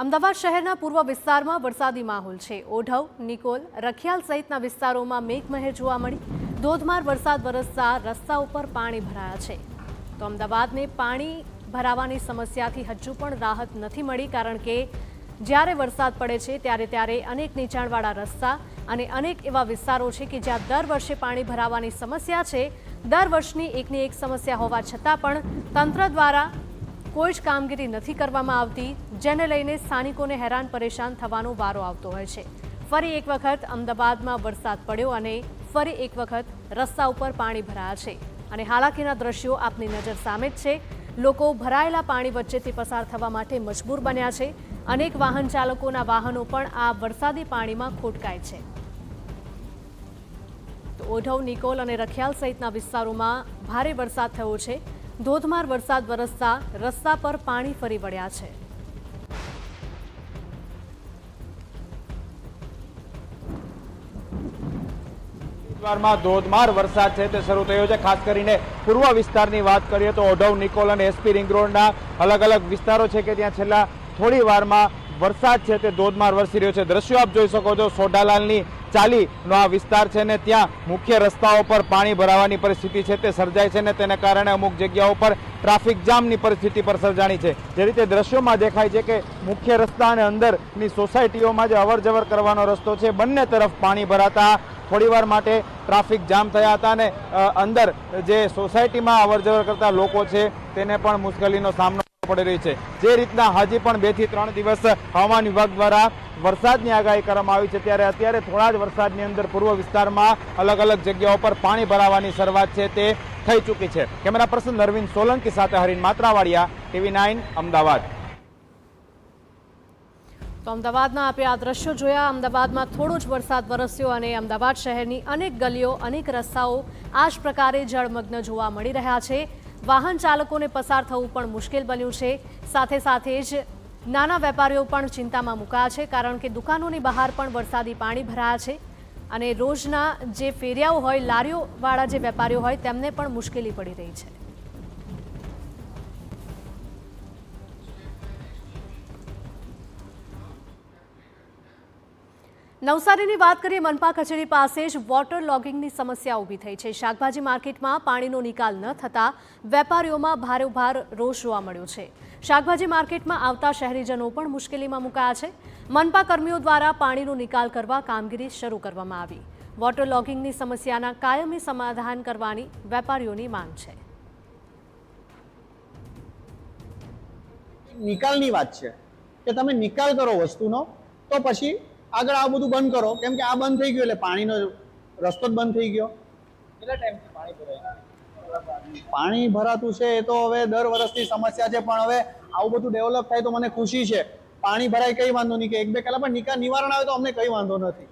અમદાવાદ શહેરના પૂર્વ વિસ્તારમાં વરસાદી માહોલ છે। ઓઢવ, નિકોલ, રખિયાલ સહિતના વિસ્તારોમાં મેઘમહેર જોવા મળી। ધોધમાર વરસાદ વરસતા રસ્તા ઉપર પાણી ભરાયા છે। તો અમદાવાદને પાણી ભરાવાની સમસ્યાથી હજુ પણ રાહત નથી મળી, કારણ કે જ્યારે વરસાદ પડે છે ત્યારે અનેક નીચાણવાળા રસ્તા અને અનેક એવા વિસ્તારો છે કે જ્યાં દર વર્ષે પાણી ભરાવાની સમસ્યા છે। દર વર્ષની એકની એક સમસ્યા હોવા છતાં પણ તંત્ર દ્વારા કોઈ જ કામગીરી નથી કરવામાં આવતી, જેને લઈને સ્થાનિકોને હેરાન પરેશાન થવાનો વારો આવતો હોય છે। ફરી એક વખત અમદાવાદમાં વરસાદ પડ્યો અને ફરી એક વખત રસ્તા ઉપર પાણી ભરાયા છે અને હાલાકીના દ્રશ્યો આપની નજર સામે જ છે। લોકો ભરાયેલા પાણી વચ્ચેથી પસાર થવા માટે મજબૂર બન્યા છે। અનેક વાહન ચાલકોના વાહનો પણ આ વરસાદી પાણીમાં ખોટકાય છે। તો ઓઢવ, નિકોલ અને રખિયાલ સહિતના વિસ્તારોમાં ભારે વરસાદ થયો છે। ધોધમાર વરસાદ વરસતા રસ્તા પર પાણી ફરી વળ્યા છે। ધોધમાર વરસાદ છે તે શરૂ થયો છે। ખાસ કરીને પૂર્વ વિસ્તારની વાત કરીએ તો ઓઢવ, નિકોલ અને એસપી રિંગ રોડના અલગ અલગ વિસ્તારો છે કે ત્યાં છેલ્લા થોડી વારમાં વરસાદ છે તે ધોધમાર વરસી રહ્યો છે। દ્રશ્યો આપ જોઈ શકો છો, સોઢાલાલની ચાલીનો આ વિસ્તાર છે ને ત્યાં મુખ્ય રસ્તાઓ પર પાણી ભરાવાની પરિસ્થિતિ છે તે સર્જાય છે ને તેને કારણે અમુક જગ્યાઓ પર ટ્રાફિક જામની પરિસ્થિતિ પર સર્જાણી છે। જે રીતે દ્રશ્યોમાં દેખાય છે કે મુખ્ય રસ્તા અને અંદરની સોસાયટીઓમાં જે અવર જવર કરવાનો રસ્તો છે, બંને તરફ પાણી ભરાતા થોડીવાર માટે ટ્રાફિક જામ થયા હતા અને અંદર જે સોસાયટીમાં અવર જવર કરતા લોકો છે તેને પણ મુશ્કેલીનો સામનો પડી રહી છે। જે રીતના હજી પણ 2 થી 3 દિવસ હવામાન વિભાગ દ્વારા વરસાદની આગાહી કરવામાં આવી છે, ત્યારે અત્યારે થોડા જ વરસાદની અંદર પૂર્વ વિસ્તારમાં અલગ અલગ જગ્યાઓ પર પાણી ભરાવાની શરૂઆત છે તે થઈ ચૂકી છે। કેમેરા પર્સન અરવિંદ સોલંકી સાથે હરીન માત્રાવાડિયા, TV9 અમદાવાદ। તો અમદાવાદના આપણે આ દ્રશ્યો જોયા। અમદાવાદમાં થોડો જ વરસાદ વરસ્યો અને અમદાવાદ શહેરની અનેક ગલીઓ, અનેક રસ્તાઓ આ જ પ્રકારે જળમગ્ન જોવા મળી રહ્યા છે। વાહન ચાલકોને પસાર થવું પણ મુશ્કેલ બન્યું છે। સાથે સાથે જ નાના વેપારીઓ પણ ચિંતામાં મુકાયા છે, કારણ કે દુકાનોની બહાર પણ વરસાદી પાણી ભરાયા છે અને રોજના જે ફેરિયાઓ હોય, લારીઓવાળા જે વેપારીઓ હોય, તેમને પણ મુશ્કેલી પડી રહી છે। નવસારીની વાત કરીએ, મનપા કચેરી પાસે જ વોટર લોગિંગની સમસ્યા ઊભી થઈ છે। શાકભાજી માર્કેટમાં પાણીનો નિકાલ ન થતાં વેપારીઓમાં ભારોભાર રોષ જોવા મળ્યો છે। શાકભાજી માર્કેટમાં આવતા શહેરીજનો પણ મુશ્કેલીમાં મુકાયા છે। મનપા કર્મીઓ દ્વારા પાણીનો નિકાલ કરવા કામગીરી શરૂ કરવામાં આવી। વોટર લોગિંગની સમસ્યાના કાયમી સમાધાન કરવાની વેપારીઓની માંગ છે। નિકાલની વાત છે કે તમે નિકાલ કરો વસ્તુનો, તો પછી આગળ આ બધું બંધ કરો, કેમ કે આ બંધ થઈ ગયું એટલે પાણીનો રસ્તો જ બંધ થઈ ગયો। કેટલા ટાઈમથી પાણી ભરાય? પાણી ભરાતું છે એ તો હવે દર વર્ષની સમસ્યા છે, પણ હવે આવું બધું ડેવલપ થાય તો મને ખુશી છે। પાણી ભરાય કઈ વાંધો નહીં, કે 1-2 કલાક પણ નિવારણ આવે તો અમને કઈ વાંધો નથી।